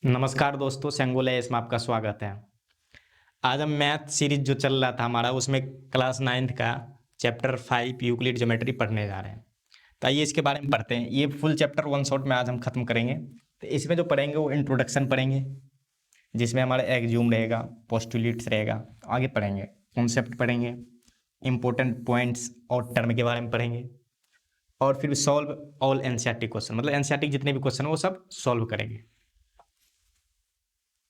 नमस्कार दोस्तों, सेंगोला इसमें आपका स्वागत है। आज हम मैथ सीरीज जो चल रहा था हमारा उसमें क्लास 9th का चैप्टर 5 यूक्लिड ज्योमेट्री पढ़ने जा रहे हैं। तो आइए इसके बारे में पढ़ते हैं। ये फुल चैप्टर वन शॉट में आज हम खत्म करेंगे। तो इसमें जो पढ़ेंगे वो इंट्रोडक्शन पढ़ेंगे, जिसमें हमारा एक्जियूम रहेगा, पोस्टुलेट्स रहेगा। आगे पढ़ेंगे कॉन्सेप्ट पढ़ेंगे, इंपॉर्टेंट पॉइंट्स और टर्म के बारे में पढ़ेंगे, और फिर सॉल्व ऑल एनसीईआरटी क्वेश्चन, मतलब एनसीईआरटी जितने भी क्वेश्चन है वो सब सॉल्व करेंगे।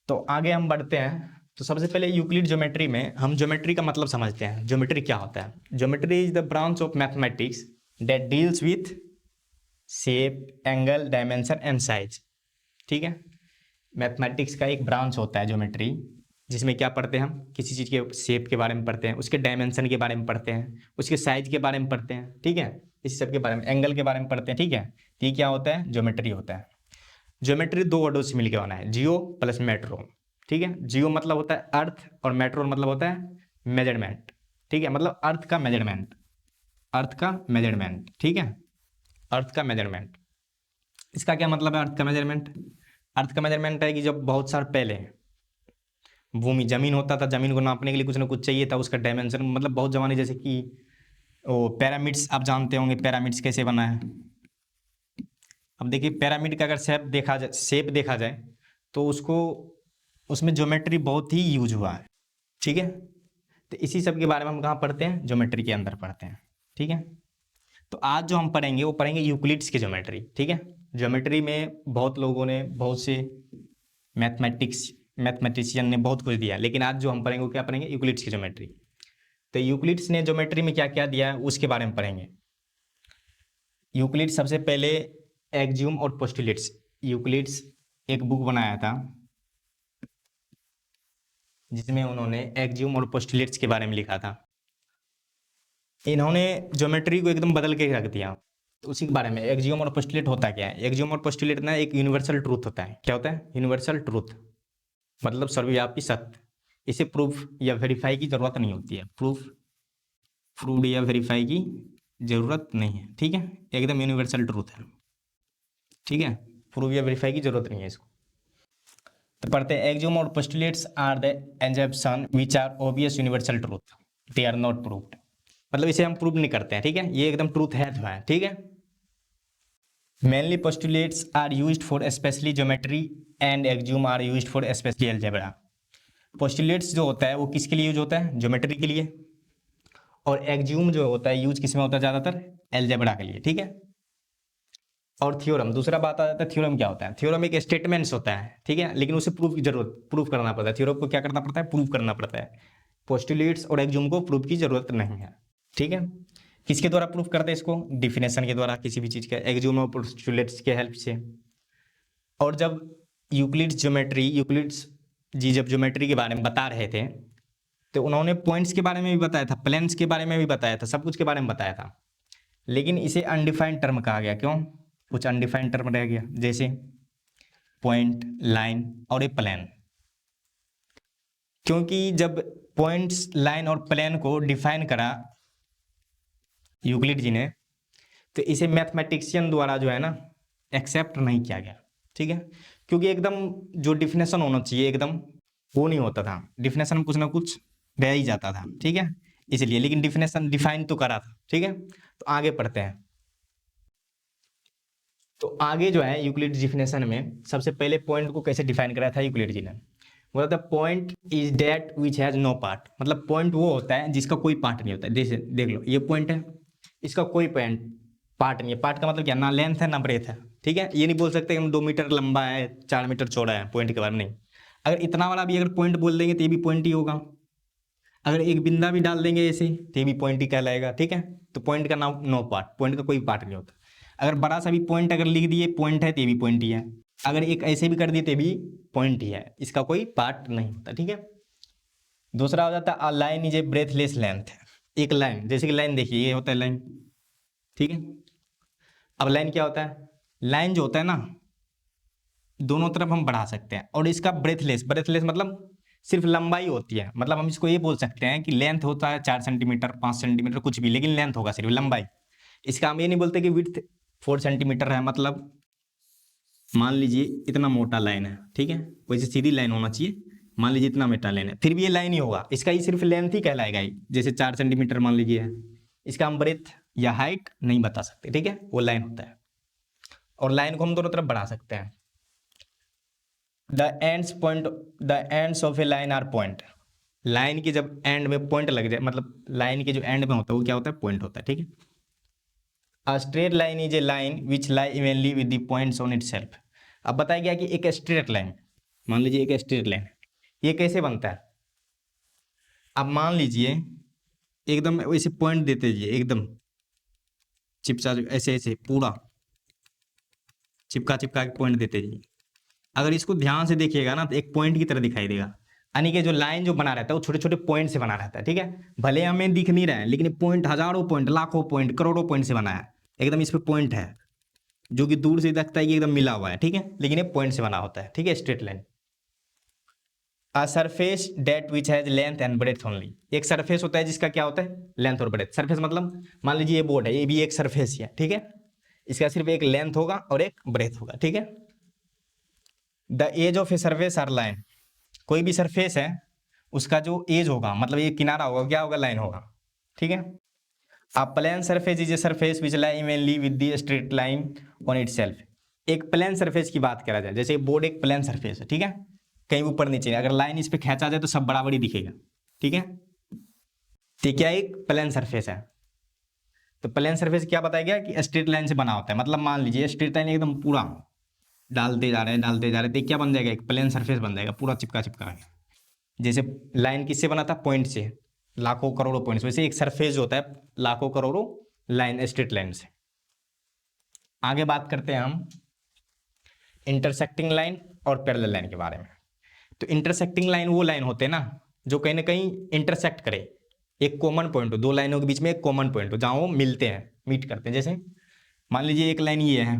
तो आगे हम बढ़ते हैं। तो सबसे पहले यूक्लिड ज्योमेट्री में हम ज्योमेट्री का मतलब समझते हैं। ज्योमेट्री क्या होता है? Geometry is the branch of mathematics that deals with shape, angle, dimension and size. ठीक है, मैथमेटिक्स का एक ब्रांच होता है ज्योमेट्री, जिसमें क्या पढ़ते हैं हम? किसी चीज़ के शेप के बारे में पढ़ते हैं, उसके डायमेंशन के बारे में पढ़ते हैं, उसके साइज के बारे में पढ़ते हैं। ठीक है, इस सब के बारे में, एंगल के बारे में पढ़ते हैं। ठीक है, तो ये क्या होता है? ज्योमेट्री होता है। ज्योमेट्री दो वर्डों से मिलकर बना है, जियो प्लस मेट्रो। ठीक है, जियो मतलब होता है अर्थ और मेट्रो मतलब होता है मेजरमेंट। ठीक है, मतलब अर्थ का मेजरमेंट, अर्थ का मेजरमेंट। ठीक है, अर्थ का मेजरमेंट। इसका क्या मतलब है अर्थ का मेजरमेंट? अर्थ का मेजरमेंट है कि जब बहुत साल पहले भूमि जमीन होता था, जमीन को नापने के लिए कुछ ना कुछ चाहिए था, उसका डायमेंशन, मतलब बहुत जमाने, जैसे कि वो पिरामिड्स आप जानते होंगे, पिरामिड्स कैसे बना है। अब देखिए पिरामिड का अगर शेप देखा जाए तो उसको, उसमें ज्योमेट्री बहुत ही यूज हुआ है। ठीक है, तो इसी सब के बारे में हम कहाँ पढ़ते हैं? ज्योमेट्री के अंदर पढ़ते हैं। ठीक है, तो आज जो हम पढ़ेंगे वो पढ़ेंगे यूक्लिड्स की ज्योमेट्री। ठीक है, ज्योमेट्री में बहुत लोगों ने, बहुत से मैथमेटिशियन ने बहुत कुछ दिया, लेकिन आज जो हम पढ़ेंगे वो क्या पढ़ेंगे? यूक्लिड्स की ज्योमेट्री। तो यूक्लिड्स ने ज्योमेट्री में क्या क्या दिया है उसके बारे में पढ़ेंगे। यूक्लिड सबसे पहले एक्जियम और पोस्टुलेट्स, यूक्लिड्स एक बुक बनाया था जिसमें उन्होंने एक्जियम और पोस्टुलेट्स के बारे में लिखा था। इन्होंने ज्योमेट्री को एकदम बदल के रख दिया। तो उसी के बारे में, एक्जियम और पोस्टुलेट होता क्या है? एक्जियम और पोस्टुलेट ना एक यूनिवर्सल ट्रूथ होता है। क्या होता है? यूनिवर्सल ट्रूथ, मतलब सर्वव्यापी सत्य। इसे प्रूफ या वेरीफाई की जरूरत नहीं होती है। प्रूफ या वेरीफाई की जरूरत नहीं है। ठीक है, एकदम यूनिवर्सल ट्रूथ है। ठीक है, प्रूफ या वेरीफाई की जरूरत नहीं है इसको। तो पढ़ते हैं, एक्जियम और postulates are the assumption which are obvious universal truth, they are not proved. मतलब इसे हम प्रूव नहीं करते हैं। ठीक है, ये एकदम ट्रूथ है तो है। ठीक है, mainly postulates are used for specially geometry and axiom are used for specially algebra. Postulates जो होता है वो किसके लिए यूज होता है? ज्योमेट्री के लिए। और एक्जियम जो होता है यूज किसमें होता है? ज्यादातर अलजेब्रा के लिए। ठीक है, और थ्योरम, दूसरा बात आ जाता है थ्योरम क्या होता है? थ्योरम एक स्टेटमेंट्स होता है। ठीक है, लेकिन उसे प्रूफ करना पड़ता है। थ्योरम को क्या करना पड़ता है? प्रूफ करना पड़ता है। पोस्टुलेट्स और एक्जियम को प्रूफ की जरूरत नहीं है। ठीक है, किसके द्वारा प्रूफ करते हैं इसको? डिफिनेशन के द्वारा, किसी भी चीज के, एक्जियम और पोस्टुलेट्स के हेल्प से। और जब यूक्लिड्स जी जब ज्योमेट्री के बारे में बता रहे थे तो उन्होंने पॉइंट्स के बारे में भी बताया था, प्लेन्स के बारे में भी बताया था, सब कुछ के बारे में बताया था। लेकिन इसे अनडिफाइंड टर्म कहा गया। क्यों? कुछ अनडिफाइंड टर्म रह गया, जैसे पॉइंट, लाइन और ए प्लेन। क्योंकि जब पॉइंट्स, लाइन और प्लेन को डिफाइन करा यूक्लिड जी ने, तो इसे मैथमेटिशियन द्वारा जो है ना एक्सेप्ट नहीं किया गया। ठीक है, क्योंकि एकदम जो डिफिनेशन होना चाहिए एकदम वो नहीं होता था। डिफिनेशन में कुछ ना कुछ रह ही जाता था। ठीक है, इसलिए, लेकिन डिफिनेशन डिफाइन तो करा था। ठीक है, तो आगे पढ़ते हैं। तो आगे जो है यूक्लिड डिफिनेशन में सबसे पहले पॉइंट को कैसे डिफाइन कराया था यूक्लिड जी ने? बोला था point is that which has no part. मतलब पॉइंट वो होता है जिसका कोई पार्ट नहीं होता है। जैसे देख लो, ये पॉइंट है, इसका कोई पार्ट नहीं है। पार्ट का मतलब क्या? ना लेंथ है ना ब्रेथ है। ठीक है, ये नहीं बोल सकते हम 2 मीटर लंबा है 4 मीटर चौड़ा है, पॉइंट के बारे में नहीं। अगर इतना वाला भी अगर पॉइंट बोल देंगे तो ये भी पॉइंट ही होगा। अगर एक बिंदा भी डाल देंगे ऐसे तो ये भी पॉइंट ही कहलाएगा। ठीक है, तो पॉइंट का नाम नो पार्ट, पॉइंट का कोई पार्ट नहीं होता। अगर बड़ा सा भी पॉइंट अगर लिख दिए पॉइंट है तो ये भी पॉइंट ही है। अगर एक ऐसे भी कर दिए तो भी पॉइंट ही है, इसका कोई पार्ट नहीं होता। ठीक है, दूसरा हो जाता है line is a breathless length. एक लाइन, जैसे कि लाइन देखिए, ये होता है लाइन। ठीक है, अब लाइन क्या होता है? लाइन जो होता है ना, दोनों तरफ हम बढ़ा सकते हैं। और इसका ब्रेथलेस, ब्रेथलेस मतलब सिर्फ लंबाई होती है। मतलब हम इसको ये बोल सकते हैं कि लेंथ होता है 4 सेंटीमीटर 5 सेंटीमीटर कुछ भी, लेकिन लेंथ होगा सिर्फ लंबाई। इसका हम ये नहीं बोलते कि विड्थ 4 सेंटीमीटर है, मतलब मान लीजिए इतना मोटा लाइन है, ठीक है, वैसे सीधी लाइन होना चाहिए, मान लीजिए इतना मोटा लाइन है, फिर भी ये लाइन ही होगा, इसका ही सिर्फ लेंथ ही कहलाएगा ही, जैसे 4 सेंटीमीटर मान लीजिए है, इसका हम ब्रेथ या हाइट नहीं बता सकते, ठीक है, वो लाइन होता है। और लाइन को हम दोनों तरफ बढ़ा सकते हैं। The ends of a line are point. Line की जब एंड में पॉइंट लग जाए, मतलब लाइन के जो एंड में होता है वो क्या होता है, पॉइंट होता है, ठीक है। अ straight line is a line which lie evenly with the points on itself. अब बताया गया कि एक स्ट्रेट लाइन, मान लीजिए एक स्ट्रेट लाइन, ये कैसे बनता है। अब मान लीजिए एकदम वैसे पॉइंट देते जाइए, एकदम चिपचा, ऐसे ऐसे पूरा चिपका चिपका के पॉइंट देते जाइए। अगर इसको ध्यान से देखिएगा ना तो एक पॉइंट की तरह दिखाई देगा, यानी कि जो लाइन जो बना रहता है वो छोटे छोटे पॉइंट से बना रहता है, ठीक है। भले हमें दिख नहीं रहा है लेकिन पॉइंट हजारों पॉइंट, लाखों पॉइंट, करोड़ों पॉइंट से बना है, एकदम इस पे पॉइंट है, जो कि दूर से लगता है कि एकदम मिला हुआ है, ठीक है, लेकिन ये पॉइंट से बना होता है, ठीक है, straight line. A surface that which has length and breadth only. एक सरफेस होता है जिसका क्या होता है, लेंथ और ब्रेथ। सरफेस मतलब मान लीजिए ये बोर्ड है, ये भी एक सरफेस ही है, ठीक है, इसका सिर्फ एक लेंथ होगा और एक ब्रेथ होगा, ठीक है। The edge of a surface are line. कोई भी सरफेस है उसका जो एज होगा, मतलब ये किनारा होगा, क्या होगा, लाइन होगा, ठीक है। A plane surface is a surface which lie evenly with the straight line on itself. एक प्लेन सरफेस की बात करा जाए, जैसे बोर्ड एक प्लेन सरफेस है, ठीक है, कहीं ऊपर नीचे, अगर लाइन इस पे खींचा जाए तो सब बराबर ही दिखेगा, ठीक है। तो क्या एक प्लेन सरफेस है। तो प्लेन सरफेस क्या बताया गया कि स्ट्रेट लाइन से बना होता है, मतलब मान लीजिए स्ट्रेट लाइन एकदम पूरा डालते जा रहे हैं डालते जा रहे हैं, तो क्या बन जाएगा, एक प्लेन सरफेस बन जाएगा, पूरा चिपका चिपका है। जैसे लाइन किससे बना था, पॉइंट से, लाखों करोड़ों पॉइंट्स, वैसे एक सरफेस जो होता है लाखों करोड़ों लाइन, स्ट्रेट लाइन से। आगे बात करते हैं हम इंटरसेक्टिंग लाइन और पैरेलल लाइन के बारे में। तो इंटरसेक्टिंग लाइन वो लाइन होते हैं ना जो कहीं ना कहीं इंटरसेक्ट करे, एक कॉमन पॉइंट हो, दो लाइनों के बीच में एक कॉमन पॉइंट हो जहां वो मिलते हैं, मीट करते हैं। जैसे मान लीजिए एक लाइन ये है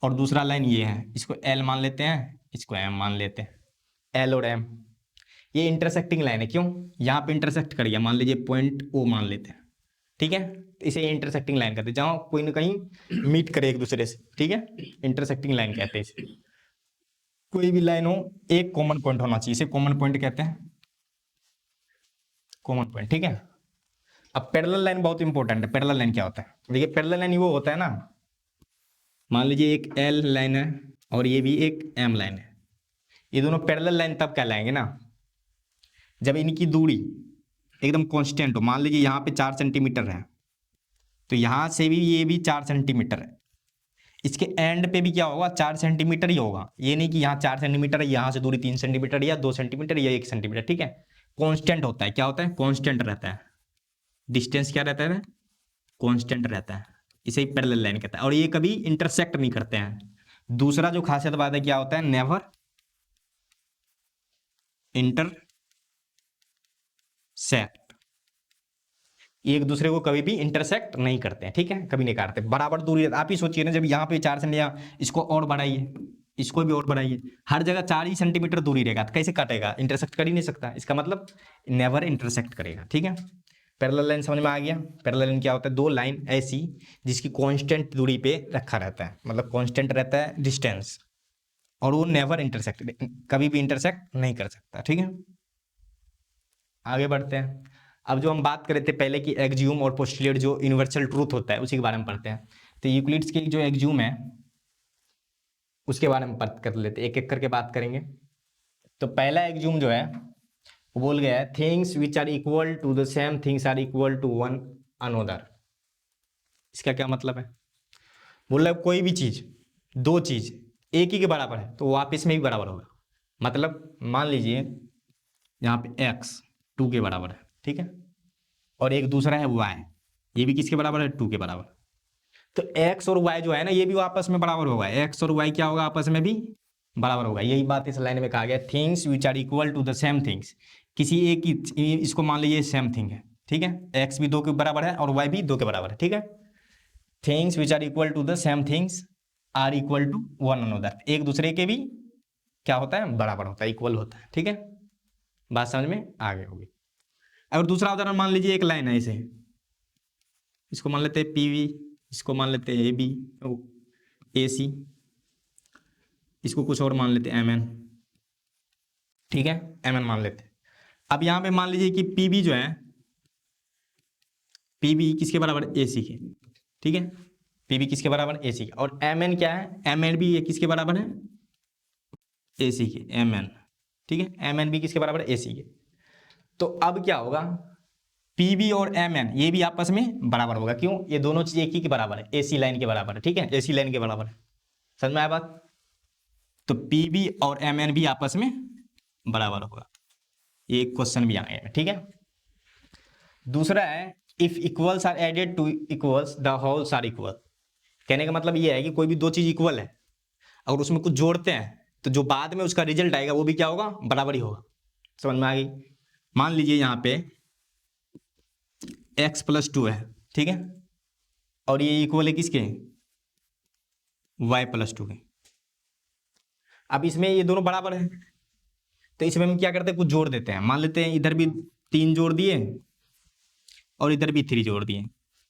और दूसरा लाइन ये है, इसको एल मान लेते हैं, इसको एम मान लेते हैं, एल और एम, ये इंटरसेक्टिंग लाइन है। क्यों, यहाँ पे इंटरसेक्ट कर गया, मान लीजिए पॉइंट ओ मान लेते हैं, ठीक है, तो इसे इंटरसेक्टिंग लाइन कहते हैं, जहां कोई ना कहीं मीट करे एक दूसरे से, ठीक है, इंटरसेक्टिंग लाइन कहते हैं इसे। कोई भी लाइन हो एक कॉमन पॉइंट होना चाहिए, इसे कॉमन पॉइंट कहते हैं, कॉमन पॉइंट, ठीक है। अब पैरेलल लाइन बहुत इंपॉर्टेंट है। पैरेलल लाइन क्या होता है, देखिए पैरेलल लाइन वो होता है ना, मान लीजिए एक एल लाइन है और ये भी एक एम लाइन है, ये दोनों पैरेलल लाइन तब कहलाएंगे ना जब इनकी दूरी एकदम कांस्टेंट हो। मान लीजिए यहाँ पे 4 सेंटीमीटर है तो यहाँ से भी ये भी 4 सेंटीमीटर है, इसके एंड पे भी क्या होगा, 4 सेंटीमीटर ही होगा। ये नहीं कि यहाँ 4 सेंटीमीटर है, यहाँ से दूरी 3 सेंटीमीटर या 2 सेंटीमीटर या 1 सेंटीमीटर, ठीक है, कांस्टेंट होता है। क्या होता है, कांस्टेंट रहता है, डिस्टेंस क्या रहता है, कांस्टेंट रहता है, इसे ही पैरेलल लाइन कहता है। और ये कभी इंटरसेक्ट नहीं करते हैं। दूसरा जो खासियत बात है क्या होता है, नेवर इंटरसेक्ट, एक दूसरे को कभी भी इंटरसेक्ट नहीं करते हैं, ठीक है, कभी नहीं काटते, बराबर दूरी। आप ही सोचिए ना, जब यहाँ पे 4 सेंटीमीटर, इसको और बढ़ाइए, इसको भी और बढ़ाइए, हर जगह 4 ही सेंटीमीटर दूरी रहेगा, तो कैसे काटेगा, इंटरसेक्ट कर ही नहीं सकता, इसका मतलब नेवर इंटरसेक्ट करेगा, ठीक है। पैरेलल लाइन समझ में आ गया। पैरेलल लाइन क्या होता है, दो लाइन ऐसी जिसकी कांस्टेंट दूरी पे रखा रहता है, मतलब कांस्टेंट रहता है डिस्टेंस, और वो नेवर इंटरसेक्ट, कभी भी इंटरसेक्ट नहीं कर सकता, ठीक है। आगे बढ़ते हैं। अब जो हम बात कर रहे थे पहले कि एक्जियोम और पोस्टुलेट जो यूनिवर्सल ट्रूथ होता है उसी के बारे में पढ़ते हैं। तो यूक्लिड्स की जो एक्जियोम है उसके बारे में बात कर लेते हैं, एक एक करके बात करेंगे। तो पहला एक्जियोम जो है वो बोल गया है, things which are equal to the same things are equal to one another. इसका क्या मतलब है, बोल रहा है कोई भी चीज, दो चीज एक ही के बराबर है तो वो आपस में भी बराबर होगा। मतलब मान लीजिए यहाँ पे x 2 के बराबर है, ठीक है, और एक दूसरा है y, ये भी किसके बराबर है, 2 के बराबर। तो x और y जो है ना ये भी आपस में बराबर होगा, x और y क्या होगा, आपस में भी बराबर होगा। यही बात इस लाइन में कहा गया, things which are equal to the same things, किसी एक ही, इसको मान लीजिए सेम थिंग है, ठीक है, x भी 2 के बराबर है और y भी 2 के बराबर है, ठीक है। Things which are equal to the same things are equal to one another, एक दूसरे के भी क्या होता है, बराबर होता है, इक्वल होता है, ठीक है। बात समझ में आ गई होगी। और दूसरा उदाहरण मान लीजिए एक लाइन है इसको मान लेते हैं पी वी, इसको मान लेते हैं ए बी, ए सी, इसको कुछ और मान लेते हैं एम एन, ठीक है, एम एन मान लेते हैं। अब यहाँ पे मान लीजिए कि पी बी जो है, पी बी किसके बराबर है, ए सी के, ठीक है, पी बी किसके बराबर ए सी के, और एम एन क्या है, एम एन भी ये किसके बराबर है, ए सी के, एम एन, ठीक है, एम एन भी किसके बराबर है, ए सी के। तो अब क्या होगा, पी बी और एम एन ये भी आपस में बराबर होगा, क्यों, ये दोनों चीज एक ही के बराबर है, ए सी लाइन के बराबर है, ठीक है, ए सी लाइन के बराबर है, समझ में आया बात। तो पी बी और एम एन भी आपस में बराबर होगा, ये क्वेश्चन भी आएगा, ठीक है। दूसरा है if equals are added to equals the wholes are equal. कहने का मतलब ये है कि कोई भी दो चीज इक्वल है, अगर उसमें कुछ जोड़ते हैं तो जो बाद में उसका रिजल्ट आएगा वो भी क्या होगा, बराबर ही होगा, समझ में आ गई। मान लीजिए यहाँ पे x+2 है, ठीक है, और ये इक्वल है किसके, y+2 के। अब इसमें ये दोनों बराबर है, तो इसमें हम क्या करते हैं, कुछ जोड़ देते हैं, मान लेते हैं इधर भी 3 जोड़ दिए और इधर भी 3 जोड़ दिए,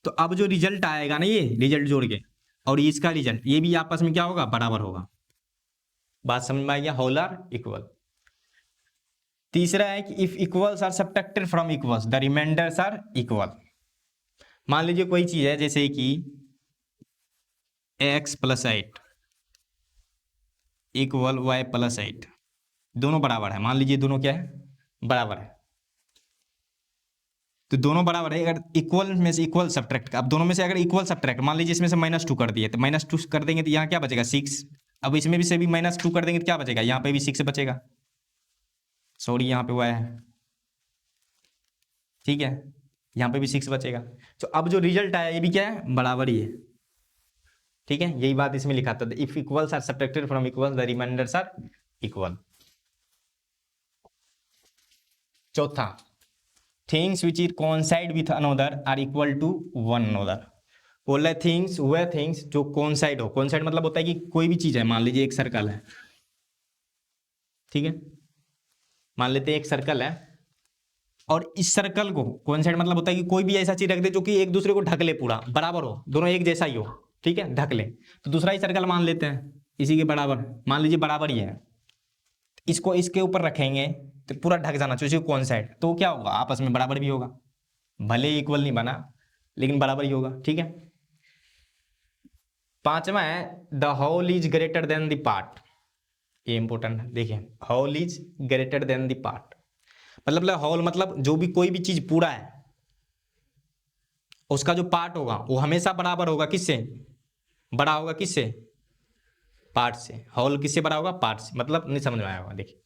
तो अब जो रिजल्ट आएगा ना, ये रिजल्ट जोड़ के और इसका रिजल्ट, ये भी आपस में क्या होगा, बराबर होगा। बात समझ में आ गया, होल आर इक्वल। तीसरा है कि if equals are subtracted from equals the remainders are equal. मान लीजिए कोई चीज है जैसे कि x+8 इक्वल y+8, दोनों बराबर है, मान लीजिए दोनों क्या है, बराबर है। तो दोनों बराबर है, अगर इक्वल में से इक्वल सब्ट्रैक्ट, अब दोनों में से अगर इक्वल सब्ट्रैक्ट, मान लीजिए इसमें से -2 कर दिए, तो -2 कर देंगे तो यहाँ क्या बचेगा, 6। अब इसमें भी से भी -2 कर देंगे तो क्या बचेगा, यहाँ पे भी 6 बचेगा, सॉरी यहाँ पे हुआ है, ठीक है, यहाँ पे भी 6 बचेगा। तो अब जो रिजल्ट आया ये भी क्या है, बराबर ही है, ठीक है, यही बात इसमें लिखा था, if equals are subtracted from equals the remainders are equal. चौथा, things which is coincide with another are equal to one another. बोल रहे थिंग्स, वह थिंग्स जो कोइंसाइड हो, कोइंसाइड मतलब होता है कि कोई भी चीज है, मान लीजिए एक सर्कल है, ठीक है, मान लेते हैं एक सर्कल है, और इस सर्कल को कोइंसाइड मतलब होता है कि कोई भी ऐसा चीज रख दे जो कि एक दूसरे को ढक ले, पूरा बराबर हो, दोनों एक जैसा ही हो, ठीक है, ढक ले। तो दूसरा ही सर्कल मान लेते हैं इसी के बराबर, मान लीजिए बराबर ही है, इसको इसके ऊपर रखेंगे तो पूरा ढक जाना चाहिए कोइंसाइड, तो क्या होगा, आपस में बराबर भी होगा, भले इक्वल नहीं बना लेकिन बराबर ही होगा, ठीक है। पांचवा है the whole is greater than the part. ये इंपॉर्टेंट है, देखिए, whole is greater than the part, मतलब होल मतलब जो भी कोई भी चीज पूरा है उसका जो पार्ट होगा वो हमेशा बराबर होगा, किससे बड़ा होगा, किससे, पार्ट से। होल किससे बड़ा होगा, पार्ट से, मतलब नहीं समझ में आया होगा। देखिए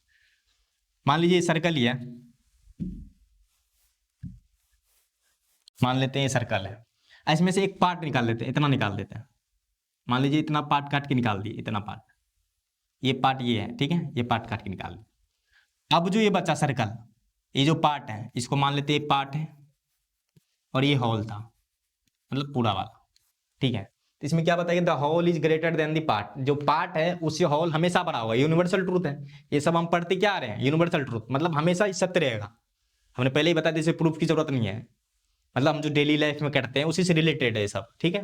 मान लीजिए सर्कल ही है, मान लेते हैं ये सर्कल है, इसमें से एक पार्ट निकाल लेते हैं, इतना निकाल देते हैं, मान लीजिए इतना पार्ट काट के निकाल दिए, इतना पार्ट, ये पार्ट ये है, ठीक है, ये पार्ट काट के निकाल दिए। अब जो ये बचा सर्कल, ये जो पार्ट है इसको मान लेते हैं पार्ट है, और ये होल था, मतलब पूरा वाला, ठीक है। तो इसमें क्या बताइए, the whole is greater than the part, जो पार्ट है उससे होल हमेशा बड़ा होगा, यूनिवर्सल ट्रूथ है, ये सब हम पढ़ते क्या आ रहे हैं, यूनिवर्सल ट्रूथ, मतलब हमेशा सत्य रहेगा, हमने पहले ही बता दिया, इसे प्रूफ की जरूरत नहीं है, मतलब हम जो डेली लाइफ में करते हैं उसी से रिलेटेड है ये सब, ठीक है।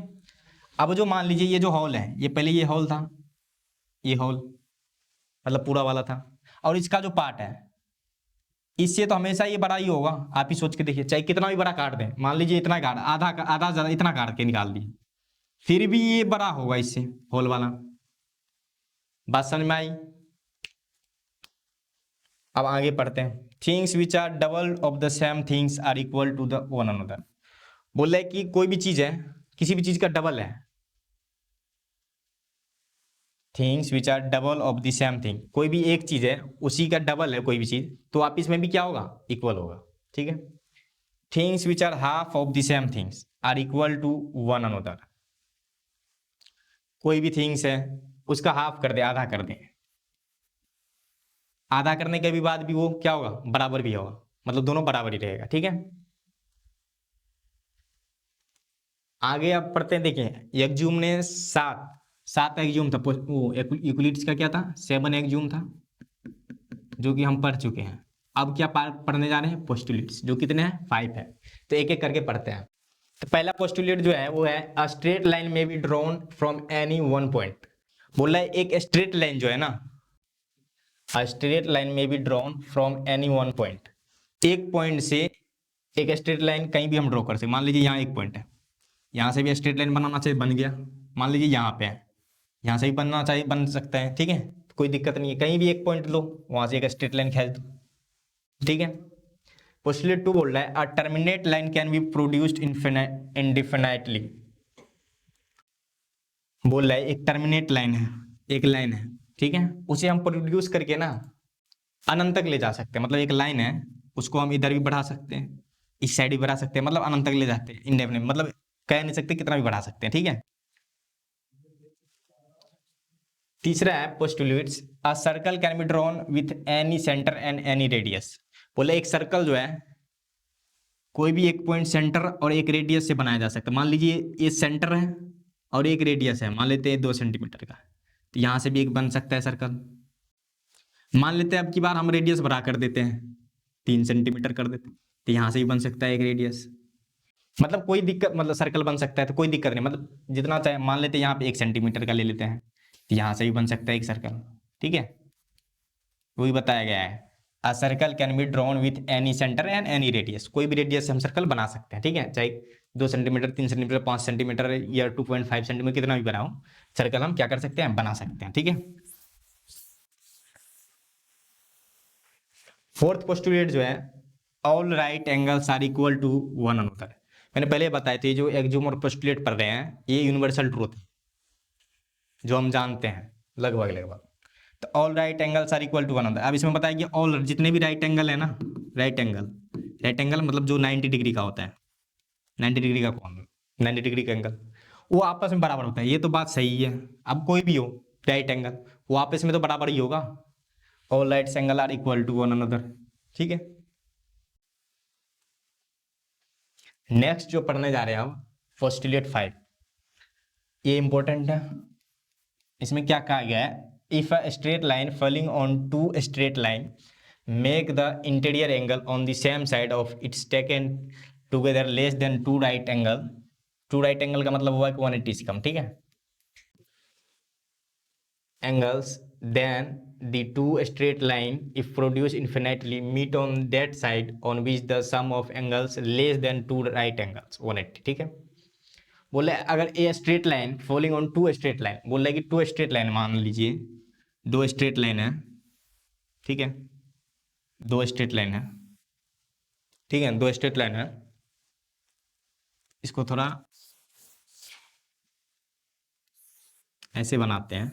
अब जो मान लीजिए ये जो होल है, ये पहले ये होल था, ये होल मतलब पूरा वाला था, और इसका जो पार्ट है इससे तो हमेशा ये बड़ा ही होगा, आप ही सोच के देखिए, चाहे कितना भी बड़ा काट दें, मान लीजिए इतना काट, आधा आधा ज्यादा इतना काट के निकाल दिए, फिर भी ये बड़ा होगा इससे, होल वाला। बात समझ में आई। अब आगे पढ़ते हैं, things which are double of the same things are equal to the one another. बोल रहे कि कोई भी चीज है, किसी भी चीज का डबल है, things which are double of the same thing, कोई भी एक चीज है उसी का डबल है कोई भी चीज, तो आप इसमें भी क्या होगा, इक्वल होगा, ठीक है। Things which are half of the same things are equal to one another, कोई भी थिंग्स है उसका हाफ कर दे, आधा कर दे, आधा करने के भी बाद भी वो क्या होगा, बराबर भी होगा, मतलब दोनों बराबर ही रहेगा, ठीक है। आगे आप पढ़ते हैं, देखिए एक्ज्यूम ने सात एक्ज्यूम था, वो यूक्लिड्स का क्या था, 7 एक्ज्यूम था, जो कि हम पढ़ चुके हैं। अब क्या पढ़ने जा रहे हैं, पोस्टुलेट्स, जो कितने हैं, 5 है, तो एक एक करके पढ़ते हैं। तो पहला पोस्टुलेट जो है वो है अ स्ट्रेट लाइन में be drawn from any one point. बोला है एक स्ट्रेट लाइन जो है ना, अ स्ट्रेट लाइन में be drawn from any one point, एक पॉइंट से एक स्ट्रेट लाइन कहीं भी हम ड्रॉ कर सकते। मान लीजिए यहाँ एक पॉइंट है, यहाँ से भी स्ट्रेट लाइन बनाना चाहिए, बन गया। मान लीजिए यहाँ पे है, यहाँ से भी बनना चाहिए, बन सकता है, ठीक है, तो कोई दिक्कत नहीं है, कहीं भी एक पॉइंट लो, वहां से एक स्ट्रेट लाइन खींच दो, ठीक है। पोस्टुलेट 2 बोल रहा है a terminate line can be produced indefinitely. बोल रहा है एक टर्मिनेट लाइन है, एक लाइन है, ठीक है, उसे हम प्रोड्यूस करके ना अनंत तक ले जा सकते हैं। मतलब एक लाइन है, उसको हम इधर भी बढ़ा सकते हैं, इस साइड भी बढ़ा सकते हैं, मतलब अनंत तक ले जाते हैं, इंडेफिनिट, मतलब कह नहीं सकते कितना भी बढ़ा सकते हैं, ठीक है। तीसरा है postulates a circle can be drawn with any centre and any radius. बोले एक सर्कल जो है कोई भी एक पॉइंट सेंटर और एक रेडियस से बनाया जा सकता है। मान लीजिए ये सेंटर है और एक रेडियस है, मान लेते हैं 2 सेंटीमीटर का, तो यहाँ से भी एक बन सकता है सर्कल। मान लेते हैं अब की बार हम रेडियस बढ़ा कर देते हैं, 3 सेंटीमीटर कर देते हैं, तो यहाँ से भी बन सकता है एक रेडियस। मतलब कोई दिक्कत, मतलब सर्कल बन सकता है, तो कोई दिक्कत नहीं, मतलब जितना चाहे। मान लेते हैं यहाँ पे 1 सेंटीमीटर का ले लेते हैं, तो यहाँ से भी बन सकता है एक सर्कल, ठीक है। वही बताया गया है a circle can be drawn with any centre and any radius. कोई भी रेडियस से हम सर्कल बना सकते हैं, ठीक है, चाहे 2 सेंटीमीटर, 3 सेंटीमीटर, 5 सेंटीमीटर या 2.5 सेंटीमीटर, कितना भी बनाओ सर्कल हम क्या कर सकते हैं, बना सकते हैं, ठीक है। फोर्थ पोस्टुलेट जो है all right angles are equal to one another. मैंने पहले बताया था जो एक्सियोम और पोस्टुलेट पढ़ रहे हैं ये यूनिवर्सल ट्रूथ है, जो हम जानते हैं लगभग लगभग। तो all right angles are equal to one another. अब इसमें बताया कि ऑल जितने भी राइट एंगल है ना, राइट एंगल मतलब जो 90 डिग्री का होता है, 90 डिग्री का कौन, 90 डिग्री का एंगल, वो आपस में बराबर होता है। ये तो बात सही है। अब कोई भी हो राइट एंगल, वो आपस में तो बराबर ही होगा। All right angle are equal to one another, ठीक है। नेक्स्ट जो पढ़ने जा रहे हैं हम पोस्टुलेट 5, ये इंपॉर्टेंट है। इसमें क्या कहा गया है, if a straight line falling on two straight line make the interior angle on the same side of its taken together less than two right angle. Two right angle का मतलब हुआ कि 180 से कम, ठीक है, angles then the two straight line if produced infinitely meet on that side on which the sum of angles less than two right angles 180, ठीक है। बोले अगर a straight line falling on two straight line, बोल रहे कि to straight line, मान लीजिए 2 straight line है, ठीक है, 2 स्ट्रेट लाइन है, ठीक है, 2 स्ट्रेट लाइन है। इसको थोड़ा ऐसे बनाते हैं,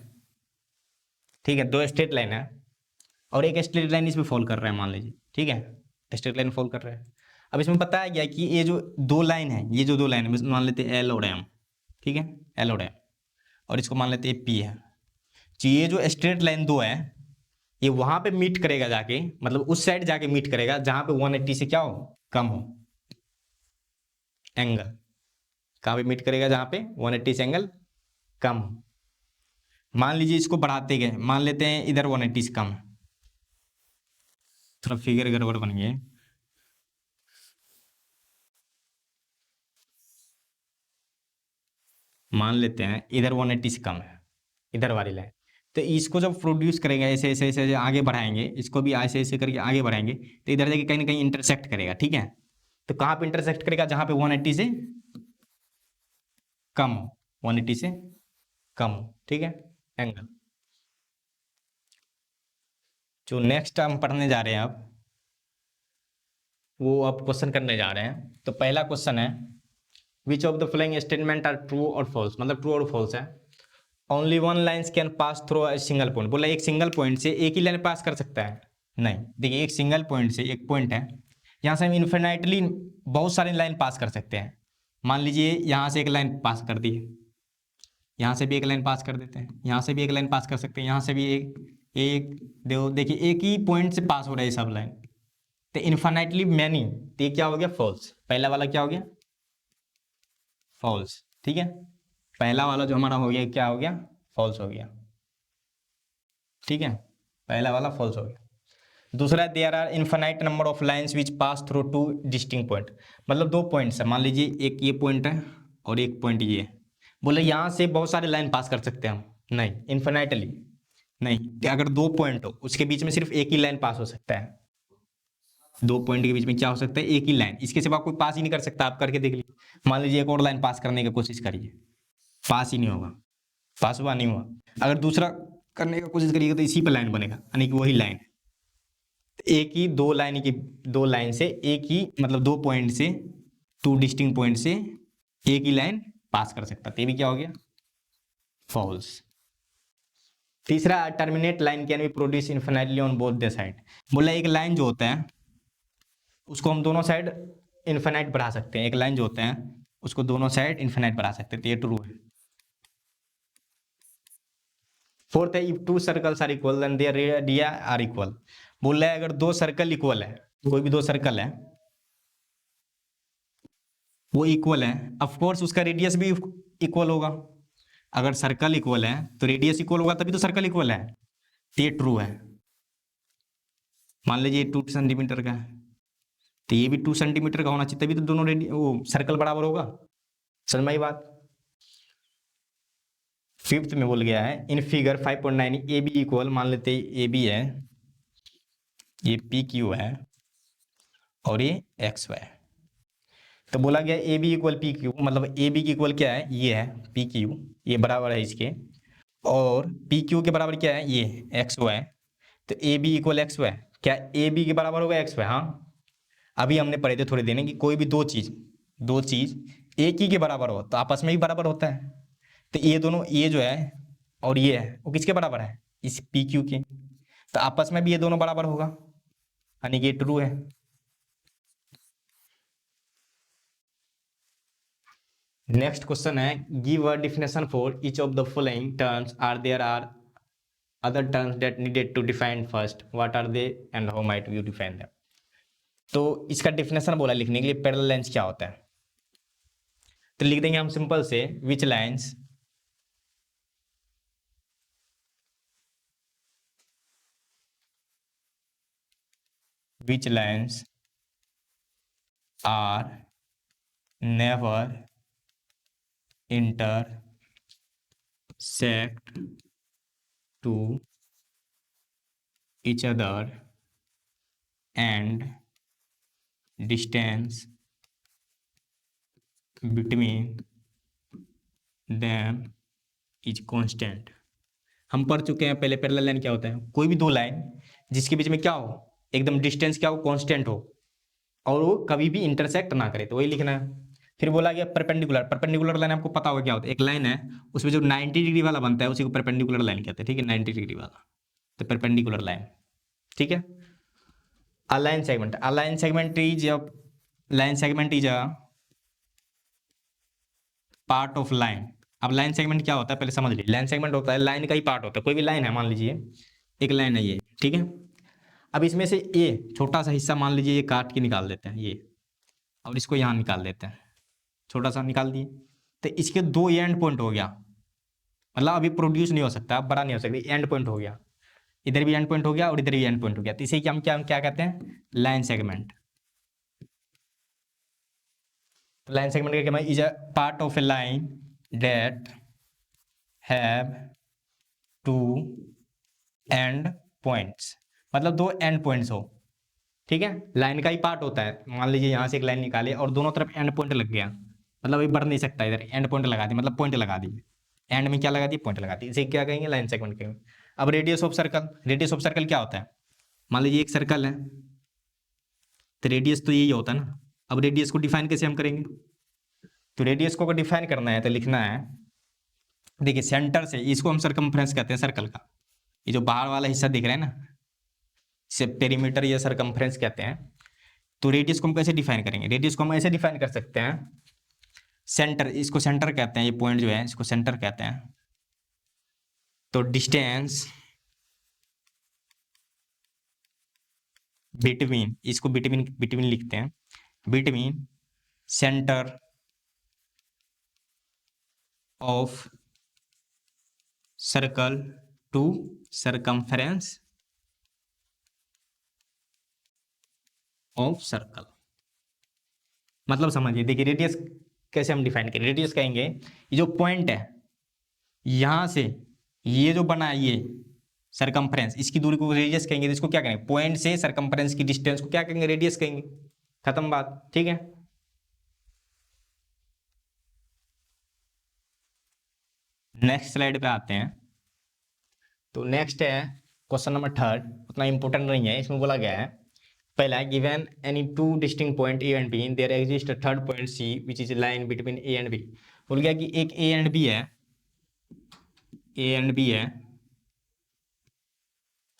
ठीक है, 2 स्ट्रेट लाइन है और एक स्ट्रेट लाइन इसमें फॉल कर रहा है, मान लीजिए, ठीक है, स्ट्रेट लाइन फॉल कर रहा है। अब इसमें बताया गया कि ये जो 2 लाइन है, ये जो 2 लाइन है मान लेते हैं एल और एम, ठीक है, एल और एम, और इसको मान लेते हैं पी है। तो ये जो स्ट्रेट लाइन 2 है ये वहां पे मीट करेगा जाके, मतलब उस साइड जाके मीट करेगा जहां पे 180 से क्या हो, कम हो एंगल। कहां पे मीट करेगा, जहां पे 180 से एंगल कम हो। मान लीजिए इसको बढ़ाते गए, मान लेते हैं इधर 180 से कम है, थोड़ा फिगर गड़बड़ बन गया, मान लेते हैं इधर 180 से कम है, इधर वाली लाइन, तो इसको जब प्रोड्यूस करेंगे ऐसे ऐसे ऐसे आगे बढ़ाएंगे, इसको भी ऐसे ऐसे करके आगे बढ़ाएंगे, तो इधर जाके कहीं ना कहीं इंटरसेक्ट करेगा, ठीक है। तो कहाँ पे इंटरसेक्ट करेगा, जहां पे 180 से कम हो, 180 से कम हो, ठीक है, एंगल। जो नेक्स्ट हम पढ़ने जा रहे हैं अब, वो आप क्वेश्चन करने जा रहे हैं। तो पहला क्वेश्चन है which of the following statement are true और फॉल्स, मतलब ट्रू और फॉल्स है। Only one lines can pass through a single point, बोला एक सिंगल पॉइंट से एक ही लाइन पास कर सकता है, नहीं। देखिए एक सिंगल पॉइंट से, एक पॉइंट है, यहाँ से हम इन्फिनाइटली बहुत सारी लाइन पास कर सकते हैं। मान लीजिए यहाँ से एक लाइन पास कर दी, यहाँ से भी एक लाइन पास कर देते हैं, यहाँ से भी एक लाइन पास कर सकते हैं, यहाँ से भी एक एक दो, देखिए एक ही पॉइंट से पास हो रहा है सब लाइन, तो इन्फिनाइटली मैनी, तो ये क्या हो गया, फॉल्स। पहला वाला क्या हो गया, फॉल्स, ठीक है। पहला वाला जो हमारा हो गया क्या हो गया, फॉल्स हो गया, ठीक है, पहला वाला फॉल्स हो गया। दूसरा there are infinite number of lines which pass through two distinct point, मतलब दो पॉइंट्स है, मान लीजिए एक ये पॉइंट है और एक पॉइंट ये है। बोले यहाँ से बहुत सारे लाइन पास कर सकते हैं हम, नहीं इन्फिनाइटली नहीं। अगर दो पॉइंट हो उसके बीच में सिर्फ एक ही लाइन पास हो सकता है। दो पॉइंट के बीच में क्या हो सकता है, एक ही लाइन, इसके सिवा कोई पास ही नहीं कर सकता। आप करके देख लीजिए, मान लीजिए एक और लाइन पास करने की कोशिश करिए, पास ही नहीं होगा, पास हुआ नहीं हुआ। अगर दूसरा करने का कोशिश करिएगा तो इसी पर लाइन बनेगा, यानी कि वही लाइन। एक ही दो लाइन की, दो लाइन से एक ही, मतलब दो पॉइंट से, टू डिस्टिंक्ट पॉइंट से एक ही लाइन पास कर सकता, तो ये भी क्या हो गया, फॉल्स। तीसरा, terminate line can B produce infinitely on both the side. बोला एक लाइन जो होता है उसको हम दोनों साइड इन्फिनाइट बढ़ा सकते हैं, एक लाइन जो होता है उसको दोनों साइड इन्फिनाइट बढ़ा सकते हैं, तो ये ट्रू है। फोर्थ है, if two circles are equal then their radii are equal. बोल रहा है अगर दो सर्कल इक्वल है, कोई भी दो सर्कल है वो इक्वल है, ऑफ कोर्स उसका रेडियस भी इक्वल होगा। अगर सर्कल इक्वल है तो रेडियस इक्वल होगा, तभी तो सर्कल इक्वल है, तो ये ट्रू है। मान लीजिए 2 सेंटीमीटर का है तो ये भी 2 सेंटीमीटर का होना चाहिए, तभी तो दोनों वो सर्कल बराबर होगा। समझ में आई बात। फिफ्थ में बोल गया है in figure 5.9 A B equal, मान लेते ए बी है, ये पी क्यू है और ये एक्स वाई। तो बोला गया A B equal P Q, मतलब ए बी की इक्वल क्या है, ये है पी क्यू, ये बराबर है इसके, और पी क्यू के बराबर क्या है, ये एक्स वाई। तो A B equal X Y, क्या ए बी के बराबर होगा एक्स वाई, हाँ। अभी हमने पढ़े थे थोड़े देने की, कोई भी दो चीज एक ही के बराबर हो तो आपस में भी बराबर होता है। तो ये दोनों, ये जो है और ये है, वो किसके बराबर है, इस पी क्यू के, तो आपस में भी ये दोनों बराबर होगा, यानी कि ये ट्रू है। नेक्स्ट क्वेश्चन है, give a definition for each of the following terms, are there are other terms that needed to define first, what are they and how might you define them. तो इसका definition बोला लिखने के लिए, parallel lines क्या होता है, तो लिख देंगे हम सिंपल से, विच lines are never intersect to each other and distance between them is constant। हम पढ़ चुके हैं पहले पैरेलल लाइन क्या होता है, कोई भी दो लाइन जिसके बीच में क्या हो, एकदम डिस्टेंस क्या हो, कांस्टेंट हो, और वो कभी भी इंटरसेक्ट ना करे, तो वही लिखना है। फिर बोला गया परपेंडिकुलर, परपेंडिकुलर लाइन आपको पता होगा क्या होता है, एक लाइन है उसमें जो 90 डिग्री वाला बनता है उसी को परपेंडिकुलर लाइन कहते हैं, ठीक है, 90 डिग्री वाला, तो परपेंडिकुलर लाइन, ठीक है। Align segment, align segment is a, line segment is a part of line. अब लाइन सेगमेंट क्या होता है पहले समझ लीजिए, लाइन सेगमेंट होता है लाइन का ही पार्ट होता है, कोई भी लाइन है, मान लीजिए एक लाइन है ये, ठीक है। अब इसमें से ये छोटा सा हिस्सा मान लीजिए ये काट के निकाल देते हैं ये, और इसको यहाँ निकाल देते हैं, छोटा सा निकाल दिए, तो इसके दो एंड पॉइंट हो गया, मतलब अभी प्रोड्यूस नहीं हो सकता, अब बड़ा नहीं हो सकता, एंड पॉइंट हो गया, इधर भी एंड पॉइंट हो गया और इधर भी एंड पॉइंट हो गया, तो इसे हम क्या कहते हैं, लाइन सेगमेंट। तो लाइन सेगमेंट का क्या मतलब, is a part of a line that have two end points, मतलब दो एंड पॉइंट्स हो, ठीक है। लाइन का ही पार्ट होता है, मान लीजिए यहाँ से एक लाइन निकाले और दोनों तरफ एंड पॉइंट लग गया, मतलब ये बढ़ नहीं सकता, इधर एंड पॉइंट लगा दी, मतलब पॉइंट लगा दी, एंड में क्या लगा दी, पॉइंट लगा दी, इसे क्या कहेंगे, लाइन सेगमेंट कहेंगे। अब radius of circle, radius of circle क्या होता है, मान लीजिए एक सर्कल है तो रेडियस तो यही होता है ना। अब रेडियस को डिफाइन कैसे हम करेंगे, तो रेडियस को अगर डिफाइन करना है तो लिखना है, देखिए सेंटर से, इसको हम सरकमफ्रेंस कहते हैं सर्कल का, ये जो बाहर वाला हिस्सा दिख रहा है ना, इसे पेरीमीटर या सरकमफ्रेंस कहते हैं। तो रेडियस को हम कैसे डिफाइन करेंगे, रेडियस को हम ऐसे डिफाइन कर सकते हैं, सेंटर, इसको सेंटर कहते हैं, ये पॉइंट जो है इसको सेंटर कहते हैं। तो डिस्टेंस बिटवीन, इसको बिटवीन बिटवीन लिखते हैं, between centre of circle to circumference of circle. मतलब समझिए, देखिए रेडियस कैसे हम डिफाइन करें। रेडियस कहेंगे ये जो पॉइंट है यहां से ये जो बना है ये सरकमफ्रेंस, इसकी दूरी को रेडियस कहेंगे। तो इसको क्या कहेंगे, पॉइंट से सरकमफ्रेंस की डिस्टेंस को क्या कहेंगे, रेडियस कहेंगे। खत्म बात, ठीक है। नेक्स्ट स्लाइड पे आते हैं। तो नेक्स्ट है क्वेश्चन नंबर थर्ड, उतना इंपॉर्टेंट नहीं है। इसमें बोला गया है पहला, given any two distinct point A and B, there exist a third point C which is line between A and B. बोल गया कि एक ए एंड बी है, ए एंड बी है,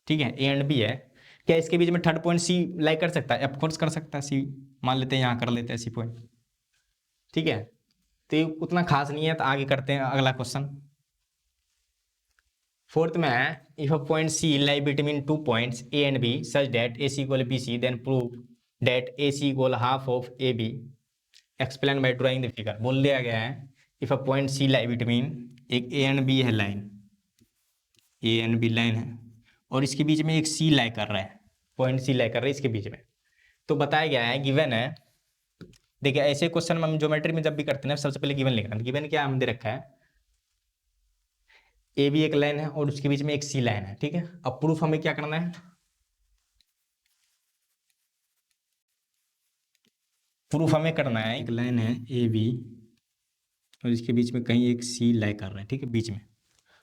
ठीक है, ए एंड बी है। क्या इसके बीच में थर्ड पॉइंट सी लाई कर सकता है? ऑफकोर्स कर सकता है। सी मान लेते हैं, यहाँ कर लेते हैं सी पॉइंट, ठीक है। तो ये उतना खास नहीं है, तो आगे करते हैं अगला क्वेश्चन। फोर्थ में है, if a point C lie between two points A and B such that A C equal B C, then prove that A C equal half of A B, explain by drawing the figure. बोल दिया गया है if a point C lie between, एक A and B है line, A and B line है, और इसके बीच में एक सी लाई कर रहा है, पॉइंट सी लाई कर रहा है इसके बीच में। तो बताया गया है, गिवन है, देखिए ऐसे क्वेश्चन में हम ज्योमेट्री में जब भी करते हैं सबसे पहले गिवन लिखना है। गिवन क्या हम दे रखा है, ए भी एक लाइन है और उसके बीच में एक सी लाइन है, ठीक है। अब प्रूफ हमें क्या करना है, प्रूफ हमें करना है, एक लाइन है ए बी और इसके बीच में कहीं एक सी लाई कर रहा है, ठीक है, बीच में।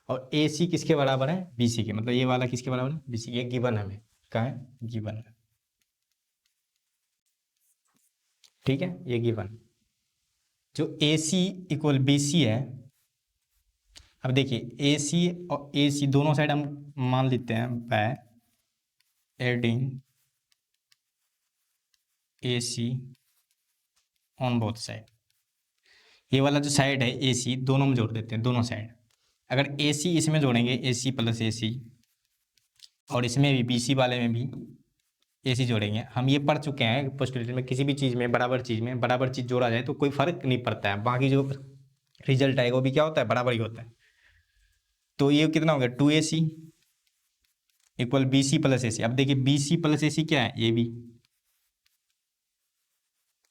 और ए सी किसके बराबर है, बी सी के, मतलब ये वाला किसके बराबर है, बी सी। ये गिवन हमें कहाँ है, गिवन है, ठीक है, ये गिवन। जो ए सी इक्वल बी सी है, अब देखिए ए सी और ए सी दोनों साइड हम मान लेते हैं by adding A C on both side. ये वाला जो साइड है ए सी दोनों में जोड़ देते हैं, दोनों साइड। अगर ए सी इसमें जोड़ेंगे, ए सी प्लस ए सी, और इसमें भी बी सी वाले में भी ए सी जोड़ेंगे। हम ये पढ़ चुके हैं पोस्टुलेट में, किसी भी चीज़ में बराबर चीज़ में बराबर चीज़ जोड़ा जाए तो कोई फर्क नहीं पड़ता है, बाकी जो रिजल्ट आएगा वो भी क्या होता है, बराबर ही होता है। तो ये कितना हो गया, two A C equal B C plus A C. अब देखिए बी सी प्लस ए सी क्या है, ए बी,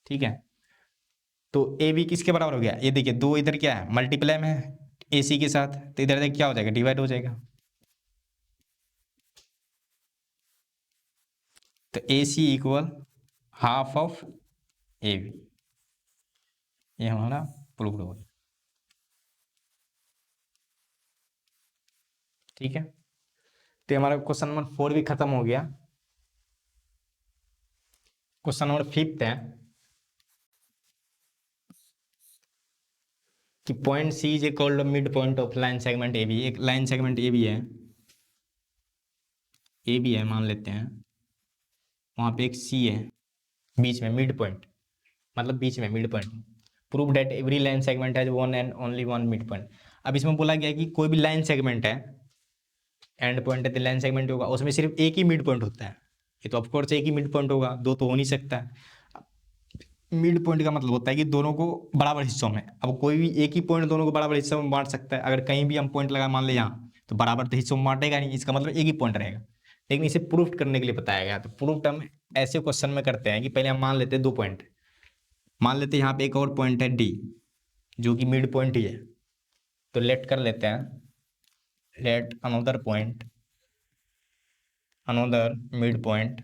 ठीक है। तो ए बी किसके बराबर हो गया, ये देखिए दो इधर क्या है, मल्टीप्लाई में है ए सी के साथ, तो इधर क्या हो जाएगा, डिवाइड हो जाएगा। तो A C equal half of A B, ये हमारा प्रूव्ड हो गया, ठीक है। तो हमारा क्वेश्चन नंबर 4 भी खत्म हो गया। क्वेश्चन नंबर 5 है कि point C is equal to mid point of line segment A B. एक लाइन सेगमेंट ए बी है, ए बी है मान लेते हैं, वहाँ पे एक सी है बीच में, मिड पॉइंट, मतलब बीच में mid point. Prove that every line segment has one and only one mid point. अब इसमें बोला गया कि कोई भी लाइन सेगमेंट है, एंड पॉइंट है तो लाइन सेगमेंट होगा, उसमें सिर्फ एक ही मिड पॉइंट होता है। ये तो ऑफकोर्स एक ही मिड पॉइंट होगा, दो तो हो नहीं सकता है। मिड पॉइंट का मतलब होता है कि दोनों को बराबर हिस्सों में, अब कोई भी एक ही पॉइंट दोनों को बराबर हिस्सों में बांट सकता है। अगर कहीं भी हम पॉइंट लगा मान ले यहाँ, तो बराबर तो हिस्सों में बांटेगा नहीं, इसका मतलब एक ही पॉइंट रहेगा। लेकिन इसे प्रूफ करने के लिए बताया गया। तो प्रूफ हम ऐसे क्वेश्चन में करते हैं कि पहले हम मान लेते हैं दो पॉइंट, मान लेते हैं यहाँ पे एक और पॉइंट है डी, जो कि मिड पॉइंट ही है। तो लेट कर लेते हैं, let another point, another mid point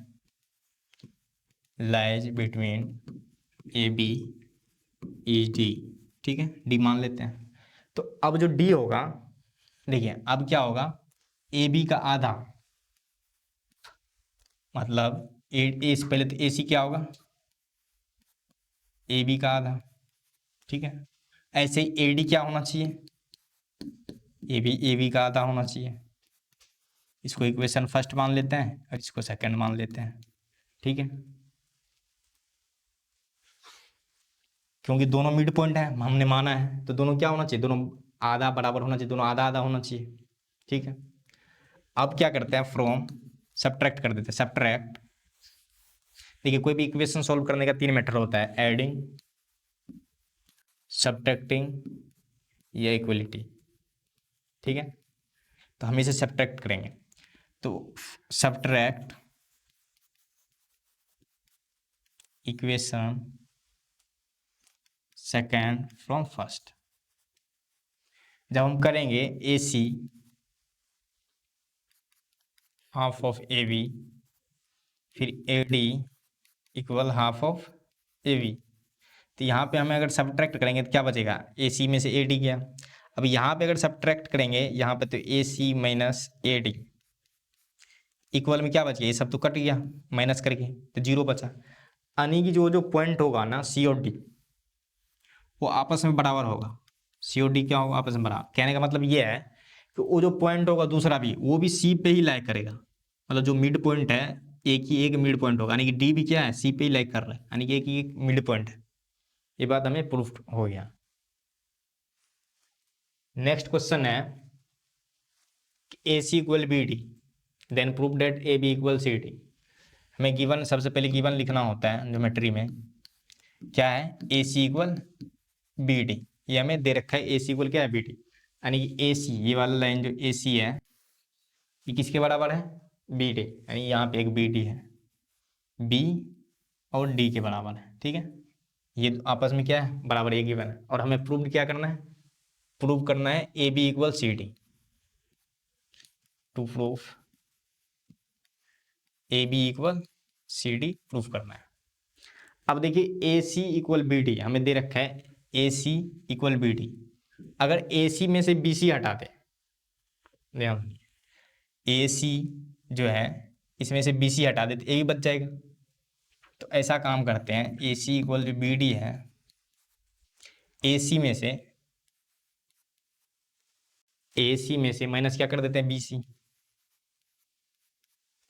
lies between A B is D, ठीक है, डी मान लेते हैं। तो अब जो डी होगा, देखिए अब क्या होगा, ए बी का आधा, मतलब ए से पहले तो ए सी क्या होगा, ए बी का आधा, ठीक है। ऐसे ही ए डी क्या होना चाहिए, ए बी का आधा होना चाहिए। इसको इक्वेशन फर्स्ट मान लेते हैं और इसको सेकंड मान लेते हैं, ठीक है। क्योंकि दोनों मिड पॉइंट है हमने माना है, तो दोनों क्या होना चाहिए, दोनों आधा बराबर होना चाहिए, दोनों आधा आधा होना चाहिए, ठीक है। अब क्या करते हैं, फ्रॉम सब्ट्रैक्ट कर देते हैं, सब्ट्रैक्ट। देखिए कोई भी इक्वेशन सॉल्व करने का तीन मेथड होता है, एडिंग, सब्ट्रैक्टिंग या इक्वलिटी, ठीक है। तो हम इसे सब्ट्रैक्ट करेंगे। तो subtract equation second from first. जब हम करेंगे A C half of A B, फिर A D equal half of A B, तो यहाँ पे हमें अगर सब्ट्रैक्ट करेंगे तो क्या बचेगा, ए सी में से ए डी गया। अब यहाँ पे अगर सब्ट्रैक्ट करेंगे यहाँ पे, तो A C minus A D equal में क्या बच गया, ये सब तो कट गया माइनस करके, तो जीरो बचा। यानी कि जो जो पॉइंट होगा ना सी और डी, वो आपस में बराबर होगा। सी और डी क्या होगा, आपस में बराबर। कहने का मतलब ये है कि वो जो पॉइंट होगा दूसरा भी, वो भी सी पे ही लाइक करेगा। मतलब जो मिड पॉइंट है, एक ही एक मिड पॉइंट होगा, यानी कि डी भी क्या है, सी पे ही लाइक कर रहा है, यानी कि एक ही एक मिड पॉइंट है। ये बात हमें प्रूफ हो गया। नेक्स्ट क्वेश्चन है A C equal B D, then prove that A B equal C D. हमें गिवन, सबसे पहले गिवन लिखना होता है ज्योमेट्री में। क्या है, A C equal B D, ये हमें दे रखा है। ए सी इक्वल क्या है, बी डी, यानी कि ए सी, ये वाला लाइन जो ए सी है, ये किसके बराबर है, बी डी, यानी यहाँ पे एक बी डी है, बी और डी के बराबर है। ठीक है, ये आपस में क्या है, बराबर, एक गिवन है। और हमें प्रूव क्या करना है, प्रूव करना है A B equal C D. To proof A B equal C D proof करना है। अब देखिए A C equal B D हमें दे रखा है, A C equal B D. अगर ए सी में से बी सी हटा दे, ध्यान, ए सी जो है इसमें से बी सी हटा दे तो ए भी बच जाएगा। तो ऐसा काम करते हैं, ए सी इक्वल जो बी डी है, ए सी में से माइनस क्या कर देते हैं, बी सी।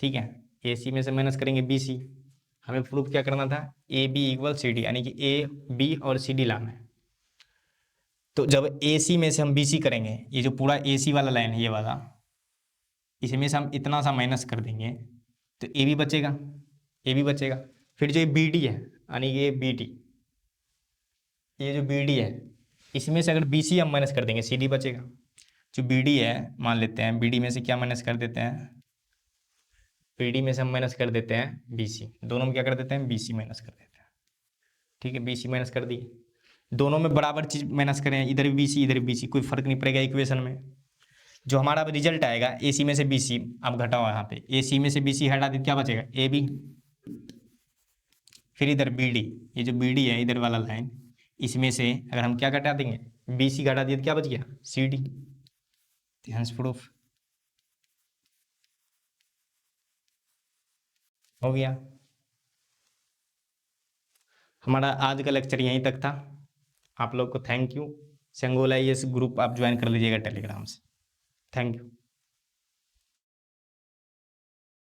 ठीक है, ए सी में से माइनस करेंगे बी सी। हमें प्रूफ क्या करना था, A B equal C D, यानी कि ए बी और सी डी लाना है। तो जब ए सी में से हम बी सी करेंगे, ये जो पूरा ए सी वाला लाइन है ये वाला, इसमें से हम इतना सा माइनस कर देंगे तो ए बी बचेगा, ए बी बचेगा। फिर जो ये बी डी है, यानी ये बी डी, ये जो बी डी है, इसमें से अगर बी सी हम माइनस कर देंगे सी डी बचेगा। जो बी डी है, मान लेते हैं बी डी में से क्या माइनस कर देते हैं, बी डी में से हम माइनस कर देते हैं बी सी, दोनों में क्या कर देते हैं, बी सी माइनस कर देते हैं। ठीक है, बी सी माइनस कर दिए, दोनों में बराबर चीज माइनस करें, इधर भी बी सी इधर भी बी सी, कोई फर्क नहीं पड़ेगा इक्वेशन में। जो हमारा रिजल्ट आएगा, ए सी में से बी सी, अब घटाओ यहाँ पे, ए सी में से बी सी हटा दी क्या बचेगा, ए बी। फिर इधर बी डी, ये जो बी डी है इधर वाला लाइन, इसमें से अगर हम क्या घटा देंगे, बी सी घटा दिए तो क्या बच गया, सी डी। हेंस प्रूफ हो गया। हमारा आज का लेक्चर यहीं तक था। आप लोग को थैंक यू। सेंगोला ये ग्रुप आप ज्वाइन कर लीजिएगा टेलीग्राम से। Thank you.